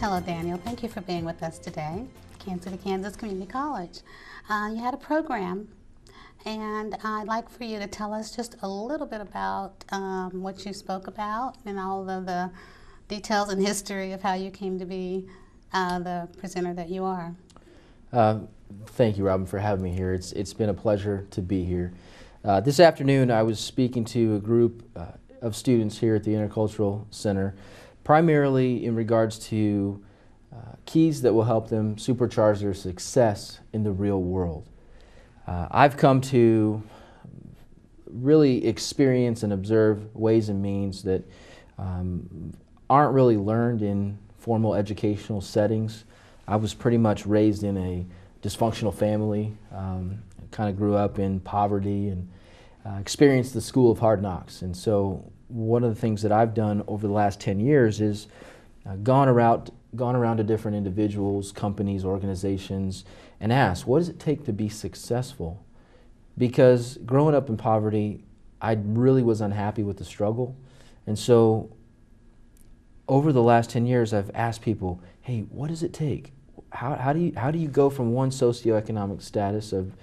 Hello, Daniel. Thank you for being with us today. Kansas City, Kansas Community College. You had a program, and I'd like for you to tell us just a little bit about what you spoke about and all of the details and history of how you came to be the presenter that you are. Thank you, Robin, for having me here. It's been a pleasure to be here. This afternoon, I was speaking to a group of students here at the Intercultural Center, primarily in regards to keys that will help them supercharge their success in the real world. I've come to really experience and observe ways and means that aren't really learned in formal educational settings. I was pretty much raised in a dysfunctional family, kind of grew up in poverty and experienced the school of hard knocks. And so one of the things that I've done over the last 10 years is gone around to different individuals, companies, organizations, and asked, what does it take to be successful? Because growing up in poverty, I really was unhappy with the struggle. And so over the last 10 years, I've asked people, hey, what does it take? How do you go from one socioeconomic status of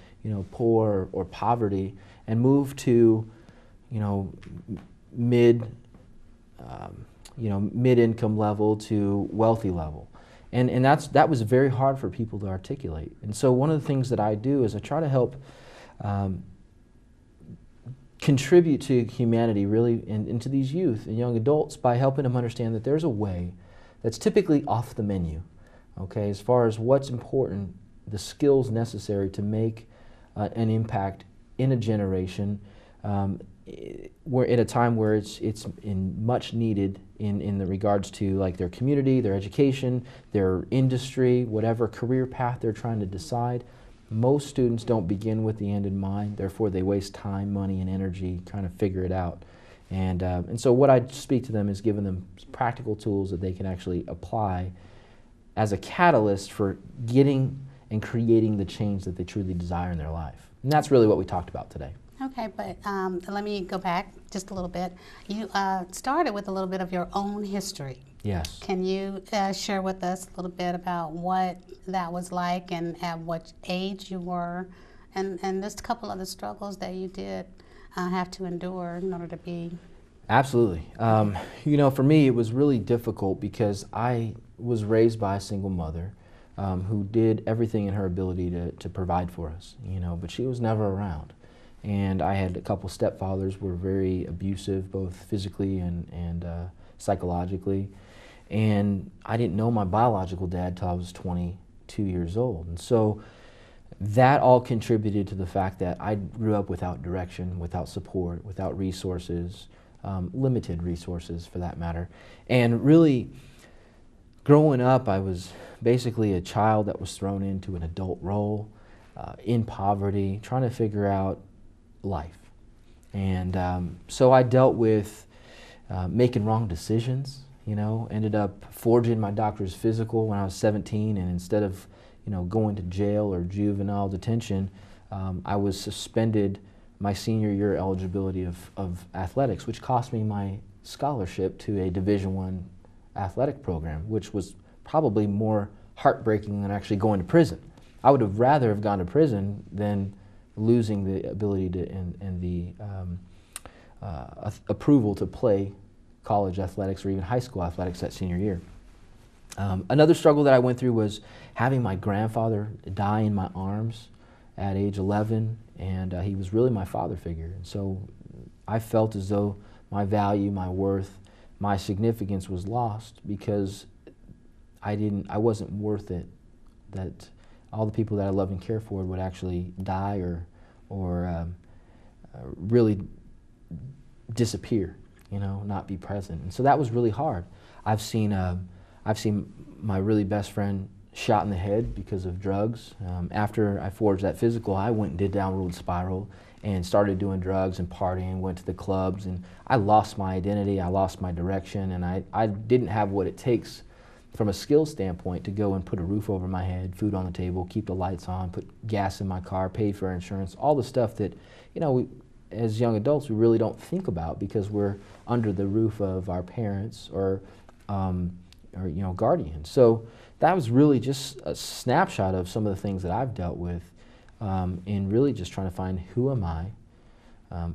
poor or poverty and move to mid-income level to wealthy level? And that was very hard for people to articulate. And so one of the things that I do is I try to help contribute to humanity really and to these youth and young adults by helping them understand that there's a way that's typically off the menu. Okay, as far as what's important, the skills necessary to make an impact in a generation, we're at a time where it's much needed in the regards to like their community, their education, their industry, whatever career path they're trying to decide. Most students don't begin with the end in mind, therefore they waste time, money, and energy trying to figure it out. And so what I speak to them is giving them practical tools that they can actually apply as a catalyst for getting and creating the change that they truly desire in their life. And that's really what we talked about today. Okay, but let me go back just a little bit. You started with a little bit of your own history. Yes. Can you share with us a little bit about what that was like and at what age you were, and just a couple of the struggles that you did have to endure in order to be? Absolutely. For me, it was really difficult because I was raised by a single mother who did everything in her ability to provide for us, but she was never around. And I had a couple stepfathers who were very abusive, both physically and psychologically. And I didn't know my biological dad till I was 22 years old. And so that all contributed to the fact that I grew up without direction, without support, without resources, limited resources for that matter. And really, growing up, I was basically a child that was thrown into an adult role, in poverty, trying to figure out life. And so I dealt with making wrong decisions, ended up forging my doctor's physical when I was 17, and instead of going to jail or juvenile detention, I was suspended my senior year eligibility of athletics, which cost me my scholarship to a Division I athletic program, which was probably more heartbreaking than actually going to prison. I would have rather have gone to prison than losing the ability to and the approval to play college athletics or even high school athletics that senior year. Another struggle that I went through was having my grandfather die in my arms at age 11, and he was really my father figure. And so I felt as though my value, my worth, my significance was lost because I wasn't worth it, that all the people that I love and care for would actually die or really disappear, not be present. And so that was really hard. I've seen my really best friend shot in the head because of drugs. After I forged that physical, I went and did downward spiral and started doing drugs and partying, went to the clubs, and I lost my identity, I lost my direction, and I didn't have what it takes from a skill standpoint to go and put a roof over my head, food on the table, keep the lights on, put gas in my car, pay for insurance, all the stuff that, as young adults we really don't think about because we're under the roof of our parents or or guardian. So that was really just a snapshot of some of the things that I've dealt with in really just trying to find who am I,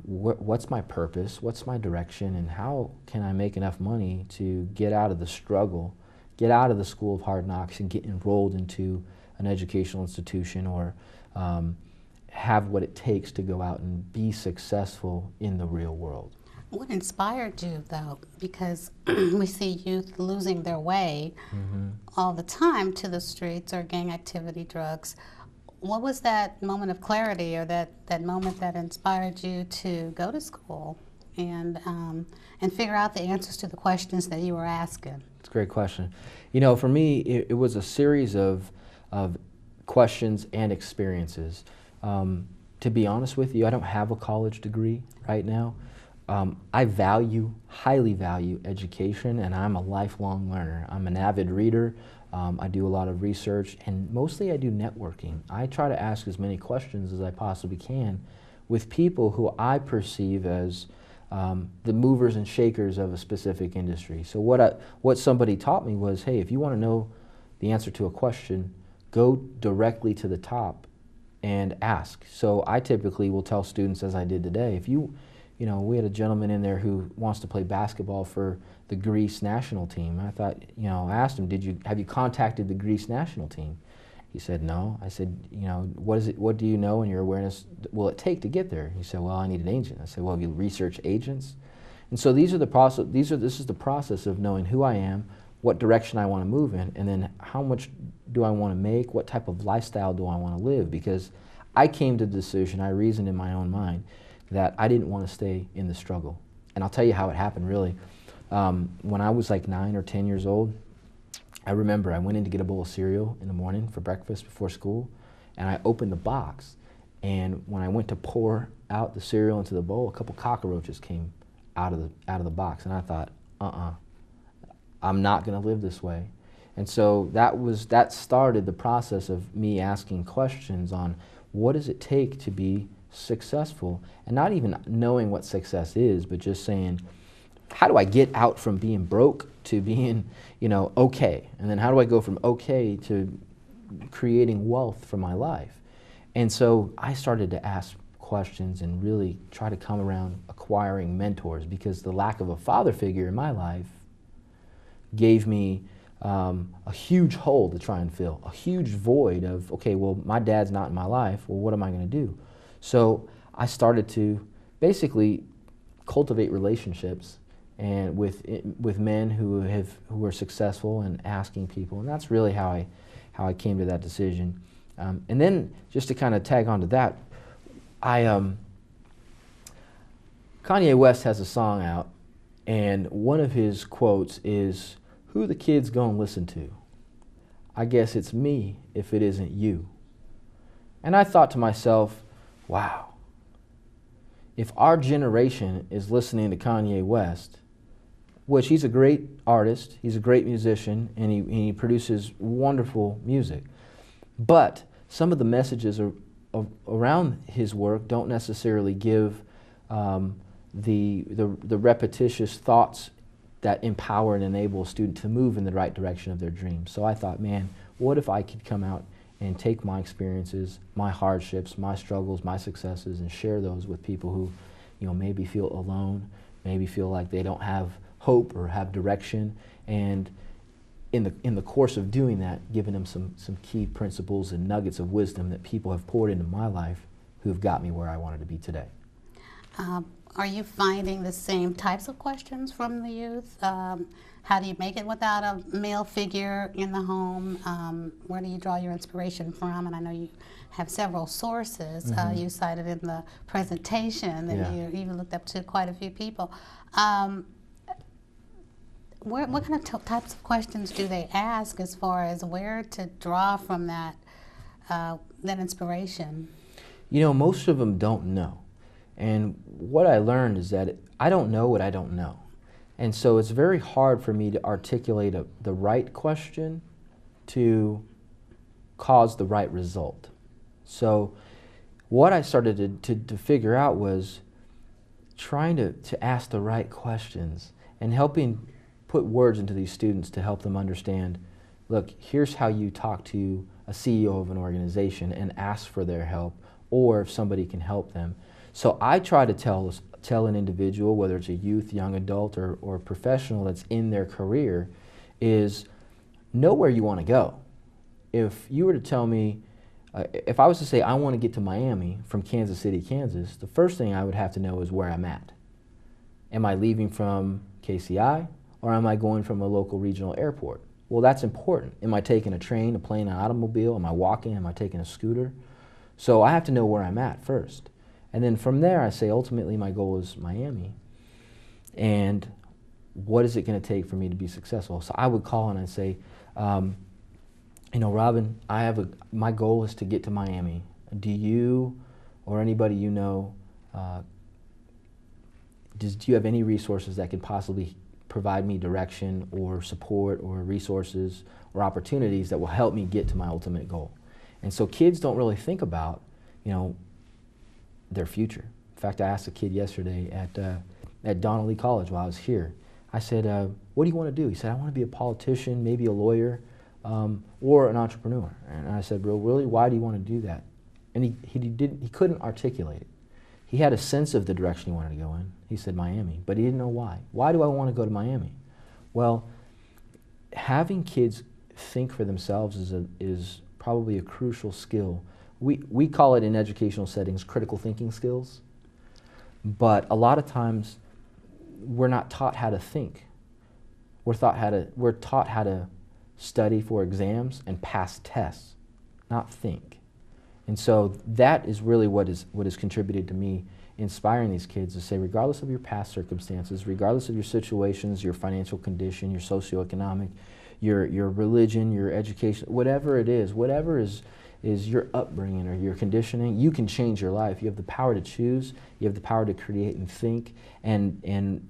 what's my purpose, what's my direction, and how can I make enough money to get out of the struggle, get out of the school of hard knocks and get enrolled into an educational institution, or have what it takes to go out and be successful in the real world. What inspired you, though? Because we see youth losing their way all the time to the streets or gang activity, drugs. What was that moment of clarity, or that moment that inspired you to go to school and figure out the answers to the questions that you were asking? It's a great question. For me, it was a series of questions and experiences. To be honest with you, I don't have a college degree right now. I highly value education, and I'm a lifelong learner. I'm an avid reader. I do a lot of research, and mostly I do networking. I try to ask as many questions as I possibly can with people who I perceive as the movers and shakers of a specific industry. So what somebody taught me was, hey, if you want to know the answer to a question, go directly to the top and ask. So I typically will tell students, as I did today, if we had a gentleman in there who wants to play basketball for the Greece national team. I thought, I asked him, have you contacted the Greece national team? He said, no. I said, what do you know and your awareness will it take to get there? He said, well, I need an agent. I said, well, have you researched agents? And so this is the process of knowing who I am, what direction I want to move in, and then how much do I want to make, what type of lifestyle do I want to live? Because I came to the decision, I reasoned in my own mind, that I didn't want to stay in the struggle. And I'll tell you how it happened, really. When I was like 9 or 10 years old, I remember I went in to get a bowl of cereal in the morning for breakfast before school, and I opened the box, and when I went to pour out the cereal into the bowl, a couple cockroaches came out of the box, and I thought, I'm not going to live this way. And so that started the process of me asking questions on what does it take to be successful, and not even knowing what success is, but just saying, how do I get out from being broke to being, okay? And then how do I go from okay to creating wealth for my life? And so I started to ask questions and really try to come around acquiring mentors, because the lack of a father figure in my life gave me a huge hole to try and fill, a huge void of, okay, well, my dad's not in my life, well, what am I going to do? So I started to basically cultivate relationships and with men who are successful, and asking people, and that's really how I came to that decision. And then just to kind of tag on to that, Kanye West has a song out, and one of his quotes is, "Who the kids gonna listen to? I guess it's me if it isn't you." And I thought to myself, wow, if our generation is listening to Kanye West, which he's a great artist, he's a great musician, and he produces wonderful music, but some of the messages around his work don't necessarily give the repetitious thoughts that empower and enable a student to move in the right direction of their dreams. So I thought, man, what if I could come out and take my experiences, my hardships, my struggles, my successes, and share those with people who, maybe feel alone, maybe feel like they don't have hope or have direction, and in the course of doing that, giving them some key principles and nuggets of wisdom that people have poured into my life who have got me where I wanted to be today. Are you finding the same types of questions from the youth? How do you make it without a male figure in the home? Where do you draw your inspiration from? And I know you have several sources you cited in the presentation, and you even looked up to quite a few people. What kind of types of questions do they ask as far as where to draw from that inspiration? Most of them don't know. And what I learned is that I don't know what I don't know. And so it's very hard for me to articulate the right question to cause the right result. So what I started to figure out was trying to ask the right questions and helping put words into these students to help them understand, look, here's how you talk to a CEO of an organization and ask for their help, or if somebody can help them. So I try to tell an individual, whether it's a youth, young adult, or a professional that's in their career, is know where you want to go. If you were to tell me, if I was to say I want to get to Miami from Kansas City, Kansas, the first thing I would have to know is where I'm at. Am I leaving from KCI, or am I going from a local regional airport? Well, that's important. Am I taking a train, a plane, an automobile? Am I walking? Am I taking a scooter? So I have to know where I'm at first. And then from there, I say, ultimately, my goal is Miami. And what is it going to take for me to be successful? So I would call and I'd say, you know, Robin, my goal is to get to Miami. Do you or anybody you know, do you have any resources that could possibly provide me direction or support or resources or opportunities that will help me get to my ultimate goal? And so kids don't really think about, you know, their future. In fact, I asked a kid yesterday at Donnelly College while I was here. I said, what do you want to do? He said, I want to be a politician, maybe a lawyer, or an entrepreneur. And I said, well, really, why do you want to do that? And he couldn't articulate it. He had a sense of the direction he wanted to go in. He said Miami, but he didn't know why. Why do I want to go to Miami? Well, having kids think for themselves is probably a crucial skill. We call it in educational settings critical thinking skills, but a lot of times we're not taught how to think. We're taught how to study for exams and pass tests, not think. And so that is really what has contributed to me inspiring these kids to say, regardless of your past circumstances, regardless of your situations, your financial condition, your socioeconomic, your religion, your education, whatever it is, whatever is your upbringing or your conditioning, you can change your life. You have the power to choose. You have the power to create and think. And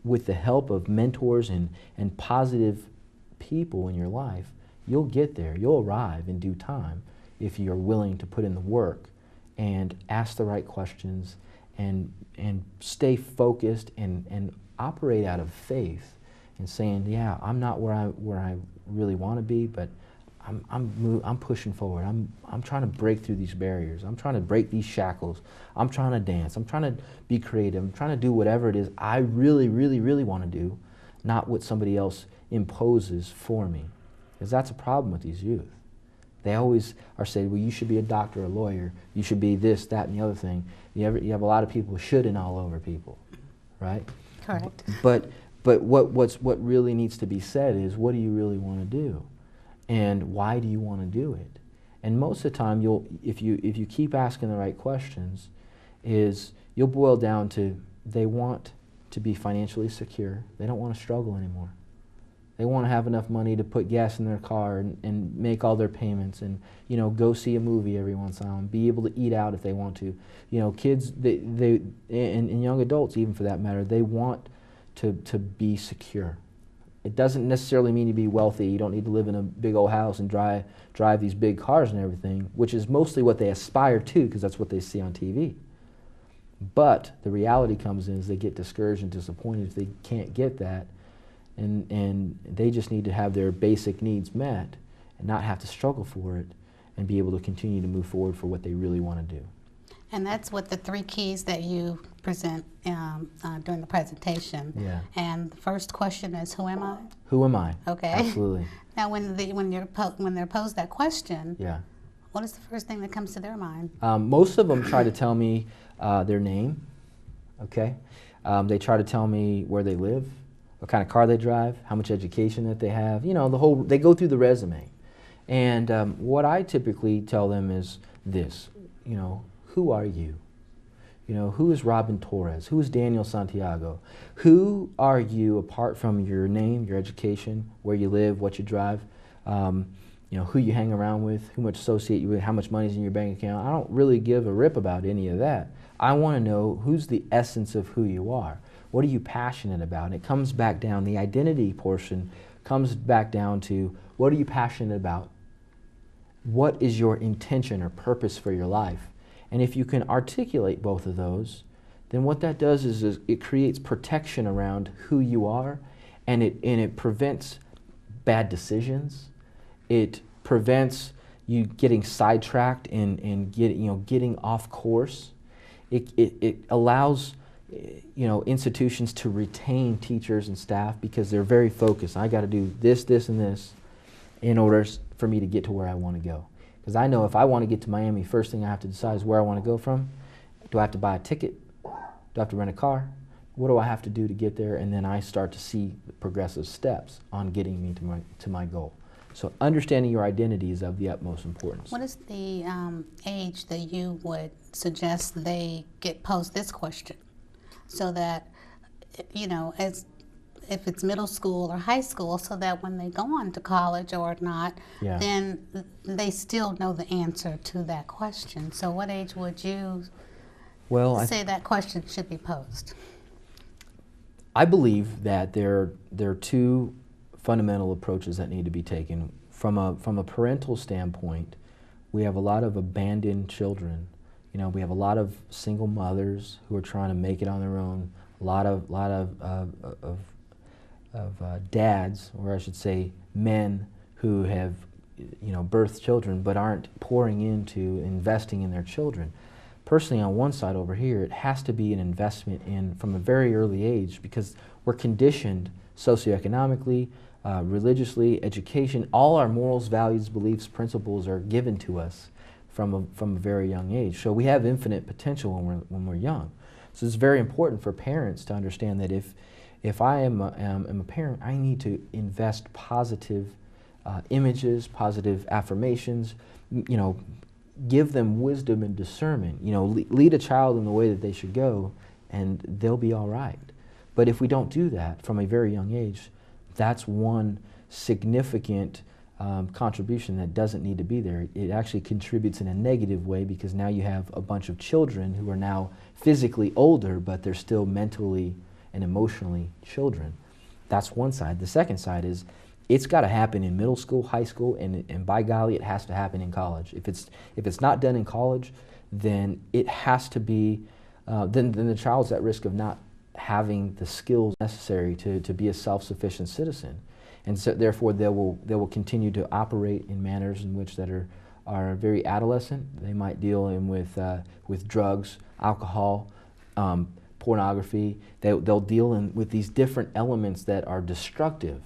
with the help of mentors and positive people in your life, you'll get there. You'll arrive in due time if you're willing to put in the work and ask the right questions and stay focused and operate out of faith and saying, yeah, I'm not where I really want to be, but I'm pushing forward. I'm trying to break through these barriers. I'm trying to break these shackles. I'm trying to dance. I'm trying to be creative. I'm trying to do whatever it is I really, really, really want to do, not what somebody else imposes for me. Because that's a problem with these youth. They always are saying, well, you should be a doctor, a lawyer. You should be this, that, and the other thing. You have a lot of people shoulding all over people, right? Correct. But what really needs to be said is, what do you really want to do? And why do you want to do it? And most of the time, if you keep asking the right questions, you'll boil down to they want to be financially secure. They don't want to struggle anymore. They want to have enough money to put gas in their car and make all their payments and, you know, go see a movie every once in a while and be able to eat out if they want to. You know, kids, and young adults even for that matter, they want to be secure. It doesn't necessarily mean to be wealthy. You don't need to live in a big old house and drive these big cars and everything, which is mostly what they aspire to because that's what they see on TV. But the reality comes in is they get discouraged and disappointed if they can't get that, and they just need to have their basic needs met and not have to struggle for it and be able to continue to move forward for what they really want to do. And that's what the 3 keys that you present during the presentation. Yeah. And the first question is, who am I? Who am I? Okay. Absolutely. Now, when they're posed that question, Yeah. what is the first thing that comes to their mind? Most of them try to tell me their name. Okay. They try to tell me where they live, what kind of car they drive, how much education that they have. You know, they go through the resume. And what I typically tell them is this, you know, who are you? You know, who is Robin Torres? Who is Daniel Santiago? Who are you apart from your name, your education, where you live, what you drive, you know, who you hang around with, who much associate you with, how much money's in your bank account? I don't really give a rip about any of that. I want to know who's the essence of who you are. What are you passionate about? And it comes back down, the identity portion comes back down to, what are you passionate about? What is your intention or purpose for your life? And if you can articulate both of those, then what that does is it creates protection around who you are and it prevents bad decisions. It prevents you getting sidetracked and getting off course. It allows institutions to retain teachers and staff because they're very focused. I got to do this, this, and this in order for me to get to where I want to go. Because I know if I want to get to Miami, first thing I have to decide is where I want to go from. Do I have to buy a ticket? Do I have to rent a car? What do I have to do to get there? And then I start to see the progressive steps on getting me to my goal. So understanding your identity is of the utmost importance. What is the age that you would suggest they get posed this question, so that, as if it's middle school or high school, so that when they go on to college or not, Yeah. then they still know the answer to that question. So what age would you say that question should be posed? I believe that there are two fundamental approaches that need to be taken. From a parental standpoint, we have a lot of abandoned children. We have a lot of single mothers who are trying to make it on their own. A lot of dads, or I should say men, who have birthed children but aren't pouring into investing in their children. Personally, on one side over here, it has to be an investment in from a very early age, because we're conditioned socioeconomically, religiously, education. All our morals, values, beliefs, principles are given to us from a very young age. So we have infinite potential when we're young. So it's very important for parents to understand that if I am a parent, I need to invest positive images, positive affirmations, give them wisdom and discernment. Lead a child in the way that they should go, and they'll be all right. But if we don't do that from a very young age, that's one significant contribution that doesn't need to be there. It actually contributes in a negative way, because now you have a bunch of children who are now physically older, but they're still mentally and emotionally children. That's one side. The second side is it's got to happen in middle school, high school, and by golly, it has to happen in college. If it's not done in college, then it has to be. Then the child's at risk of not having the skills necessary to be a self-sufficient citizen, and so therefore they will continue to operate in manners in which that are very adolescent. They might deal with drugs, alcohol, pornography. They'll deal with these different elements that are destructive,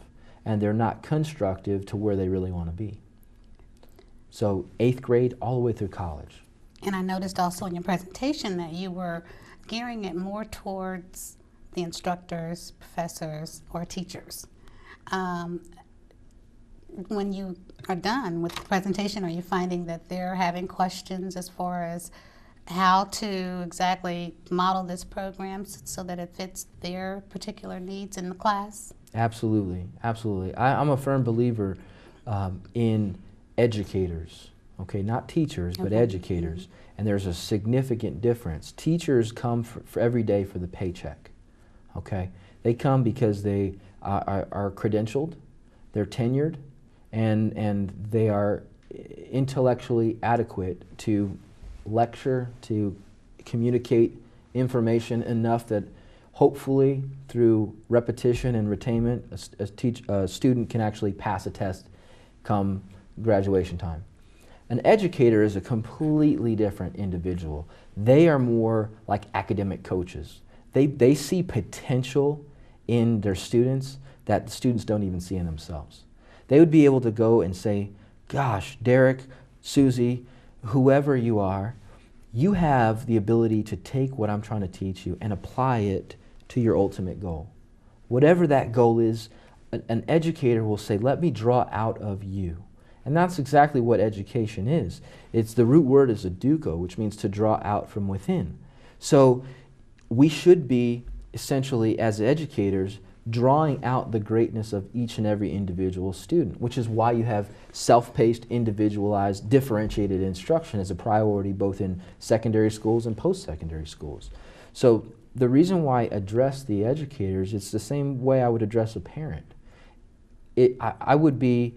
and they're not constructive to where they really want to be. So 8th grade all the way through college. And I noticed also in your presentation that you were gearing it more towards the instructors, professors, or teachers. When you are done with the presentation, are you finding that they're having questions as far as how to exactly model this program so that it fits their particular needs in the class? Absolutely, absolutely. I'm a firm believer in educators, okay, not teachers, but educators. And there's a significant difference. Teachers come for every day for the paycheck, okay? They come because they are credentialed, they're tenured, and they are intellectually adequate to lecture, to communicate information enough that hopefully through repetition and retainment, a student can actually pass a test come graduation time. An educator is a completely different individual. They are more like academic coaches. They see potential in their students that the students don't even see in themselves. They would be able to go and say, gosh, Derek, Susie, whoever you are, you have the ability to take what I'm trying to teach you and apply it to your ultimate goal. Whatever that goal is, an educator will say, let me draw out of you. And that's exactly what education is. It's the root word is educo, which means to draw out from within. So we should be essentially, as educators, drawing out the greatness of each and every individual student, which is why you have self-paced, individualized, differentiated instruction as a priority both in secondary schools and post-secondary schools. So the reason why I address the educators, it's the same way I would address a parent. I would be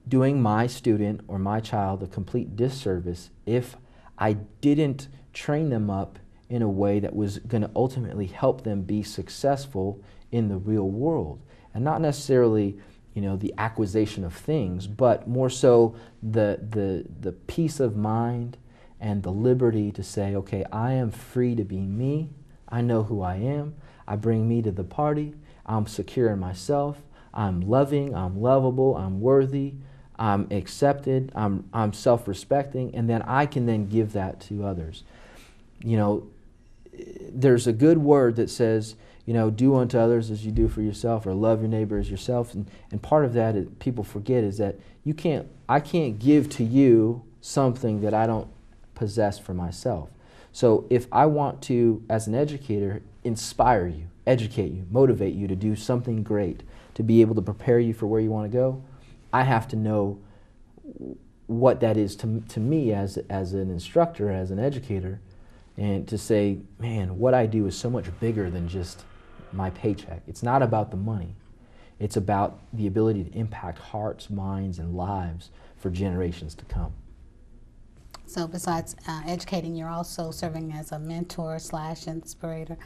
doing my student or my child a complete disservice if I didn't train them up in a way that was going to ultimately help them be successful in the real world, and not necessarily, you know, the acquisition of things, but more so the peace of mind and the liberty to say, okay, I am free to be me. I know who I am. I bring me to the party. I'm secure in myself. I'm loving. I'm lovable. I'm worthy. I'm accepted. I'm self-respecting, and then I can then give that to others. You know, there's a good word that says, you know, do unto others as you do for yourself, or love your neighbor as yourself. And part of that is, people forget, is that I can't give to you something that I don't possess for myself. So if I want to, as an educator, inspire you, educate you, motivate you to do something great, to be able to prepare you for where you want to go, I have to know what that is to me as an instructor, as an educator, and to say, man, what I do is so much bigger than just my paycheck. It's not about the money. It's about the ability to impact hearts, minds, and lives for generations to come. So besides educating, you're also serving as a mentor / inspirator.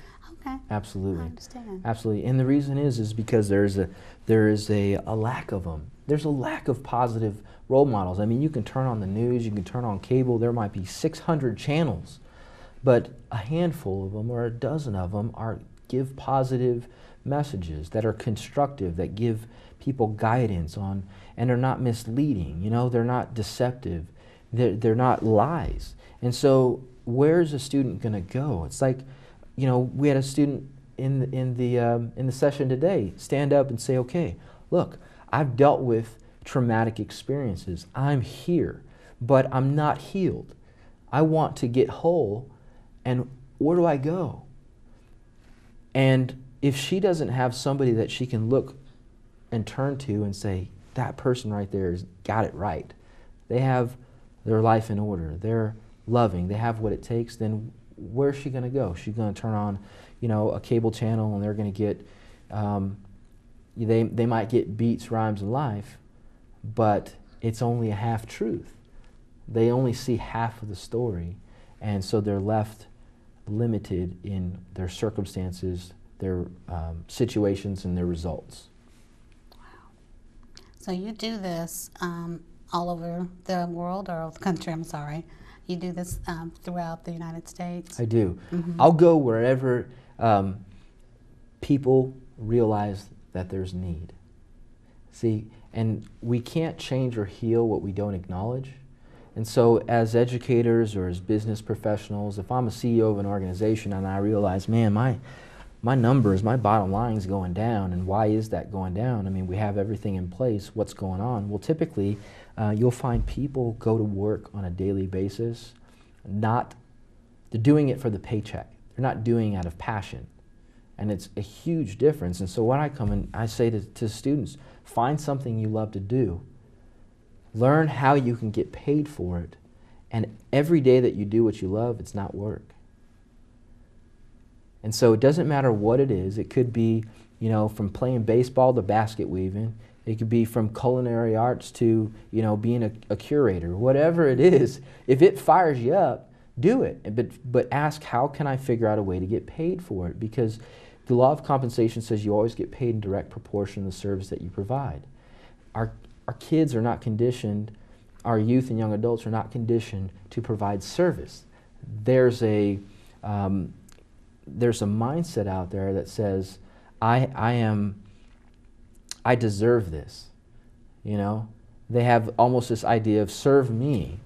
Okay. Absolutely. I understand. Absolutely. And the reason is because there is a lack of them. There's a lack of positive role models. I mean, you can turn on the news, you can turn on cable, there might be 600 channels, but a handful of them or a dozen of them give positive messages that are constructive, that give people guidance on, and are not misleading. You know, they're not deceptive. They're not lies. And so where's a student going to go? It's like, you know, we had a student in the session today stand up and say, okay, look, I've dealt with traumatic experiences. I'm here, but I'm not healed. I want to get whole, and where do I go? And if she doesn't have somebody that she can look and turn to and say, that person right there has got it right, they have their life in order, they're loving, they have what it takes, then where's she going to go? She's going to turn on, you know, a cable channel, and they're going to get, they might get beats, rhymes, and life, but it's only a half truth. They only see half of the story, and so they're left limited in their circumstances, their situations, and their results. Wow. So you do this all over the world, or the country, I'm sorry. You do this throughout the United States? I do. Mm-hmm. I'll go wherever people realize that there's need. See, and we can't change or heal what we don't acknowledge. And so as educators or as business professionals, if I'm a CEO of an organization and I realize, man, my numbers, my bottom line is going down, and why is that going down? I mean, we have everything in place, what's going on? Well, typically, you'll find people go to work on a daily basis, they're doing it for the paycheck. They're not doing it out of passion. And it's a huge difference. And so when I come in, I say to students, find something you love to do. Learn how you can get paid for it. And every day that you do what you love, it's not work. And so it doesn't matter what it is. It could be, you know, from playing baseball to basket weaving. It could be from culinary arts to, you know, being a curator. Whatever it is, if it fires you up, do it. But ask, how can I figure out a way to get paid for it? Because the law of compensation says you always get paid in direct proportion to the service that you provide. Our kids are not conditioned, our youth and young adults are not conditioned to provide service. There's a mindset out there that says, I deserve this. You know, they have almost this idea of serve me,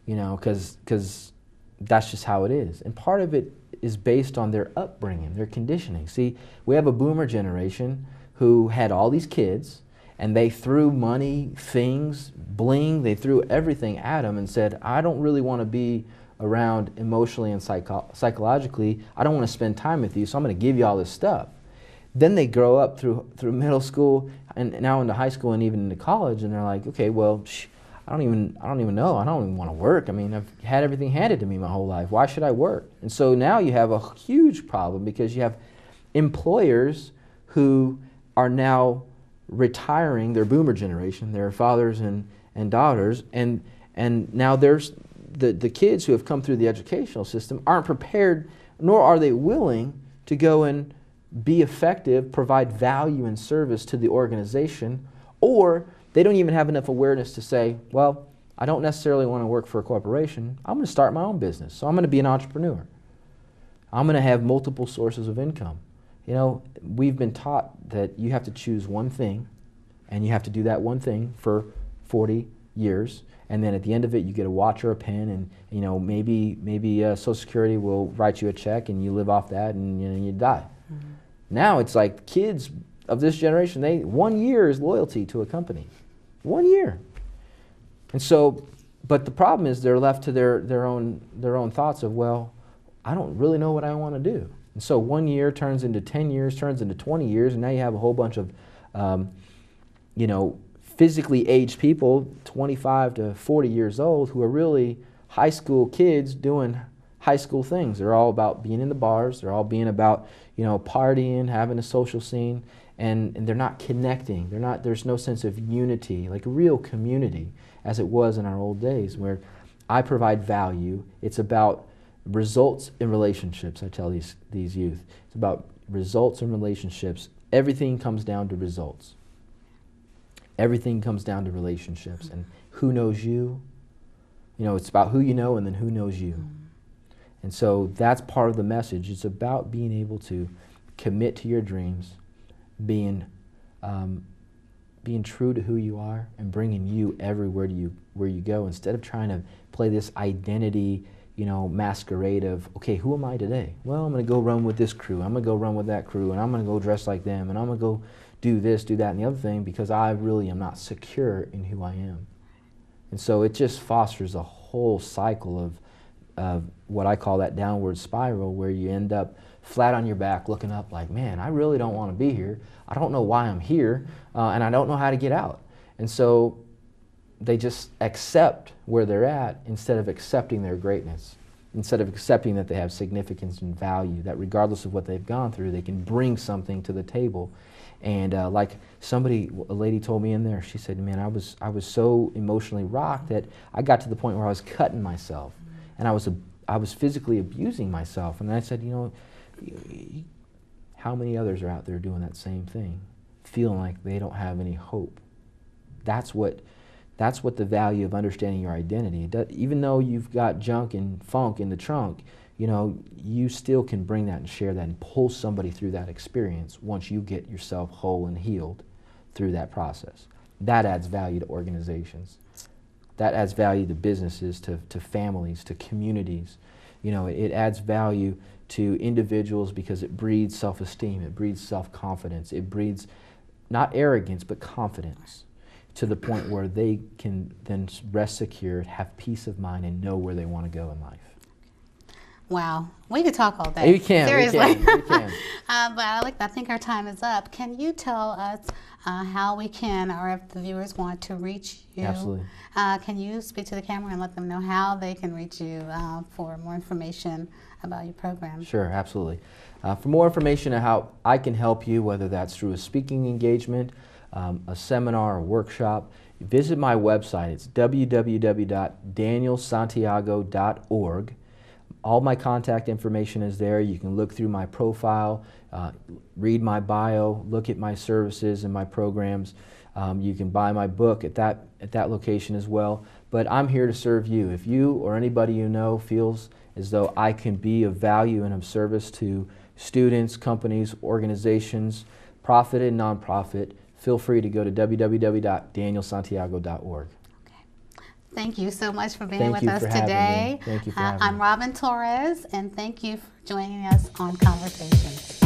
you know, because that's just how it is. And part of it is based on their upbringing, their conditioning. See, we have a boomer generation who had all these kids, and they threw money, things, bling, they threw everything at them and said, I don't really want to be around emotionally and psychologically. I don't want to spend time with you, so I'm going to give you all this stuff. Then they grow up through middle school and now into high school and even into college, and they're like, okay, well, I don't even know. I don't even want to work. I mean, I've had everything handed to me my whole life. Why should I work? And so now you have a huge problem because you have employers who are now retiring their boomer generation, their fathers and daughters, and now there's the kids who have come through the educational system aren't prepared, nor are they willing to go and be effective, provide value and service to the organization, or they don't even have enough awareness to say, well, I don't necessarily want to work for a corporation. I'm going to start my own business. So I'm going to be an entrepreneur. I'm going to have multiple sources of income. You know, we've been taught that you have to choose one thing, and you have to do that one thing for 40 years, and then at the end of it you get a watch or a pen, and you know, maybe Social Security will write you a check and you live off that, and you know, you die. Mm-hmm. Now it's like kids of this generation, 1 year is loyalty to a company. 1 year. And so, but the problem is they're left to their own thoughts of, well, I don't really know what I want to do. And so 1 year turns into 10 years, turns into 20 years, and now you have a whole bunch of, you know, physically aged people, 25 to 40 years old, who are really high school kids doing high school things. They're all about being in the bars. They're all being about, you know, partying, having a social scene, and they're not connecting. There's no sense of unity, like real community, as it was in our old days, where I provide value. It's about results in relationships. I tell these youth, it's about results in relationships. Everything comes down to results. Everything comes down to relationships. And who knows you? You know, it's about who you know and then who knows you. And so that's part of the message. It's about being able to commit to your dreams, being true to who you are, and bringing you everywhere where you go, instead of trying to play this identity, you know, masquerade of, okay, who am I today? Well, I'm going to go run with this crew. I'm going to go run with that crew, and I'm going to go dress like them, and I'm going to go do this, do that, and the other thing, because I really am not secure in who I am. And so it just fosters a whole cycle of what I call that downward spiral, where you end up flat on your back looking up like, man, I really don't want to be here. I don't know why I'm here, and I don't know how to get out. And so they just accept where they're at instead of accepting their greatness, instead of accepting that they have significance and value, that regardless of what they've gone through, they can bring something to the table. And like a lady told me in there, she said, man, I was so emotionally rocked that I got to the point where I was cutting myself, and I was physically abusing myself. And I said, you know, how many others are out there doing that same thing, feeling like they don't have any hope? That's what the value of understanding your identity. Even though you've got junk and funk in the trunk, you know, you still can bring that and share that and pull somebody through that experience once you get yourself whole and healed through that process. That adds value to organizations. That adds value to businesses, to families, to communities. You know, it adds value to individuals because it breeds self-esteem, it breeds self-confidence, it breeds not arrogance but confidence, to the point where they can then rest secure, have peace of mind, and know where they want to go in life. Wow, we could talk all day. We can, seriously. we can. But I think our time is up. Can you tell us how we can, or if the viewers want to reach you? Absolutely. Can you speak to the camera and let them know how they can reach you for more information about your program? Sure, absolutely. For more information on how I can help you, whether that's through a speaking engagement, a seminar, a workshop, visit my website. It's www.danielsantiago.org. All my contact information is there. You can look through my profile, read my bio, look at my services and my programs. You can buy my book at that location as well. But I'm here to serve you. If you or anybody you know feels as though I can be of value and of service to students, companies, organizations, profit and nonprofit, feel free to go to www.danielsantiago.org. Thank you so much for being with us today. Thank you for having me. I'm Robin Torres, and thank you for joining us on Conversations.